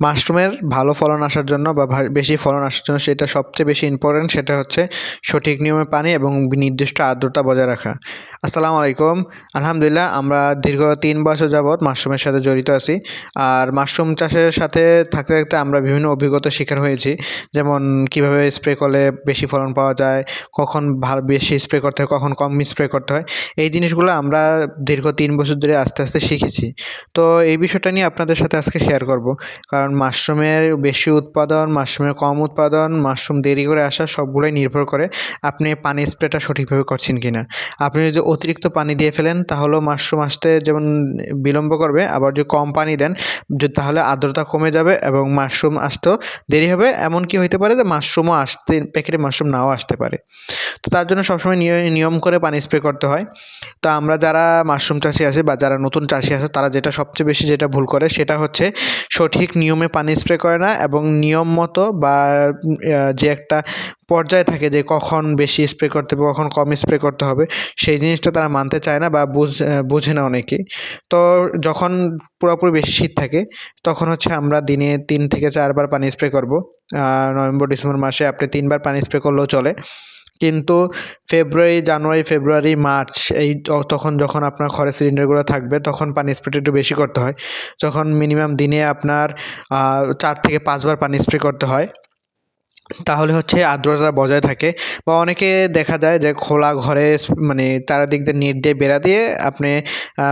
মাশরুমের ভালো ফলন আসার জন্য বা বেশি ফলন আসার জন্য সেটা সবচেয়ে বেশি ইম্পর্টেন্ট, সেটা হচ্ছে সঠিক নিয়মে পানি এবং নির্দিষ্ট আর্দ্রতা বজায় রাখা। আসসালামু আলাইকুম। আলহামদুলিল্লাহ, আমরা দীর্ঘ ৩ বছর যাবৎ মাশরুমের সাথে জড়িত আছি। আর মাশরুম চাষের সাথে থাকতে থাকতে আমরা বিভিন্ন অভিজ্ঞতার শিকার হয়েছি। যেমন কীভাবে স্প্রে করলে বেশি ফলন পাওয়া যায়, কখন বেশি স্প্রে করতে হয়, কখন কম স্প্রে করতে হয়। এই জিনিসগুলো আমরা দীর্ঘ ৩ বছর ধরে আস্তে আস্তে শিখেছি। তো এই বিষয়টা নিয়ে আপনাদের সাথে আজকে শেয়ার করব। কারণ মাশরুমের বেশি উৎপাদন, মাশরুমের কম উৎপাদন, মাশরুম দেরি করে আসা সবগুলোই নির্ভর করে আপনি পানি স্প্রেটা সঠিকভাবে করছেন কিনা। আপনি যদি অতিরিক্ত পানি দিয়ে ফেলেন তাহলেও মাশরুম আসতে যেমন বিলম্ব করবে, আবার যদি কম পানি দেন তাহলে আর্দ্রতা কমে যাবে এবং মাশরুম আসতেও দেরি হবে। এমনকি হইতে পারে যে মাশরুমও আসতে, প্যাকেটে মাশরুম নাও আসতে পারে। তো তার জন্য সবসময় নিয়ম করে পানি স্প্রে করতে হয়। তো আমরা যারা মাশরুম চাষি আছে বা যারা নতুন চাষি আছে তারা সবচেয়ে বেশি যেটা ভুল করে সেটা হচ্ছে সঠিক নিয়মে পানি স্প্রে করে না এবং নিয়ম মতো বা যে একটা পর্যায় থাকে যে কখন বেশি স্প্রে করতে হবে, কখন কম স্প্রে করতে হবে, সেই জিনিসটা তারা মানতে চায় না বা বোঝে না অনেকেই। তো যখন পুরোপুরি বেশি শীত থাকে তখন হচ্ছে আমরা দিনে ৩ থেকে ৪ বার পানি স্প্রে করব। নভেম্বর ডিসেম্বর মাসে আপনি ৩ বার পানি স্প্রে করলেও চলে। কিন্তু জানুয়ারি, ফেব্রুয়ারি, মার্চ তখন যখন আপনার ঘরের সিলিন্ডারগুলো থাকবে তখন পানি স্প্রেটা একটু বেশি করতে হয়। যখন মিনিমাম দিনে আপনার ৪ থেকে ৫ বার পানি স্প্রে করতে হয়। তাহলে হচ্ছে আর্দ্রতা বজায় থাকে। বা অনেকে দেখা যায় যে খোলা ঘরে মানে চারিদিক দিয়ে নেট দিয়ে বেড়া দিয়ে আপনি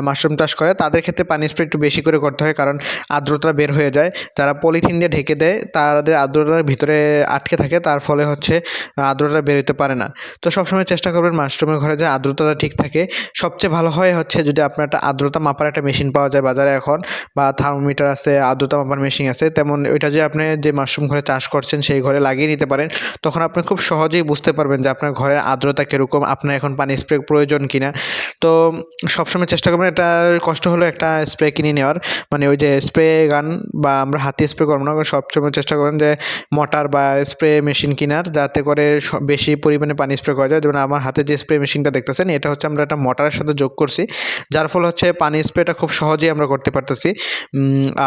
মাশরুম চাষ করে, তাদের ক্ষেত্রে পানি স্প্রে একটু বেশি করে করতে হয়, কারণ আর্দ্রতা বের হয়ে যায়। যারা পলিথিন দিয়ে ঢেকে দেয় তাদের আর্দ্রতার ভিতরে আটকে থাকে, তার ফলে হচ্ছে আর্দ্রতা বের হতে পারে না। তো সবসময় চেষ্টা করবেন মাশরুমের ঘরে যে আর্দ্রতাটা ঠিক থাকে। সবচেয়ে ভালো হয় হচ্ছে যদি আপনার একটা আর্দ্রতা মাপার একটা মেশিন পাওয়া যায় বাজারে এখন, বা থার্মোমিটার আছে, আর্দ্রতা মাপার মেশিন আছে, তেমন ওইটা যে আপনি যে মাশরুম ঘরে চাষ করছেন সেই ঘরে লাগিয়ে নিতে পারেন। তখন আপনি খুব সহজেই বুঝতে পারবেন যে আপনার ঘরের আর্দ্রতা কীরকম, আপনার এখন পানি স্প্রে প্রয়োজন কিনা। তো সবসময় চেষ্টা করবেন, এটা কষ্ট হলেও একটা স্প্রে কিনে নেওয়ার, মানে ওই যে স্প্রে গান বা আমরা হাতে স্প্রে করবো না, সবসময় চেষ্টা করবেন যে মোটর বা স্প্রে মেশিন কেনার, যাতে করে বেশি পরিমাণে পানি স্প্রে করা যায়। যেমন আমার হাতে যে স্প্রে মেশিনটা দেখতেছেন এটা হচ্ছে আমরা একটা মোটরের সাথে যোগ করছি, যার ফলে হচ্ছে পানি স্প্রেটা খুব সহজেই আমরা করতে পারতেছি।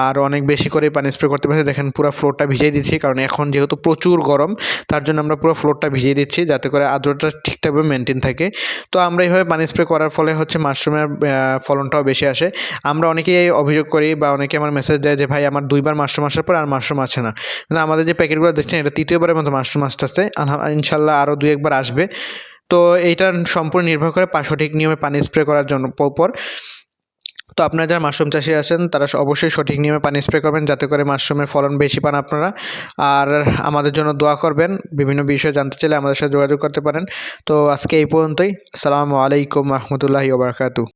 আর অনেক বেশি করে পানি স্প্রে করতে পারছি। দেখেন পুরো ফ্লোরটা ভিজিয়ে দিচ্ছি, কারণ এখন যেহেতু প্রচুর গরম তার জন্য আমরা পুরো ফ্লোরটা ভিজিয়ে দিচ্ছি যাতে করে আর্দ্রতা ঠিকঠাকভাবে মেনটেন থাকে। তো আমরা এইভাবে পানি স্প্রে করার ফলে হচ্ছে মাশরুমের ফলনটাও বেশি আসে। আমরা অনেকেই অভিযোগ করি বা অনেকে আমার মেসেজ দেয় যে ভাই আমার ২ বার মাশরুম আসার পর আর মাশরুম আসে না। কিন্তু আমাদের যে প্যাকেটগুলো দেখছেন এটা ৩য় বারের মতো মাশরুম আসতেছে। ইনশাল্লাহ আরও ২-১ বার আসবে। তো এইটা সম্পূর্ণ নির্ভর করে সঠিক নিয়মে পানি স্প্রে করার জন্য উপর। তো আপনারা যারা মাশরুম চাষি আছেন তারা অবশ্যই সঠিক নিয়মে পানি স্প্রে করবেন যাতে করে মাশরুমের ফলন বেশি পান আপনারা। আর আমাদের জন্য দোয়া করবেন। বিভিন্ন বিষয় জানতে চাইলে আমাদের সাথে যোগাযোগ করতে পারেন। তো আজকে এই পর্যন্তই। আসসালামু আলাইকুম রহমতুল্লাহি ওয়া বারাকাতুহু।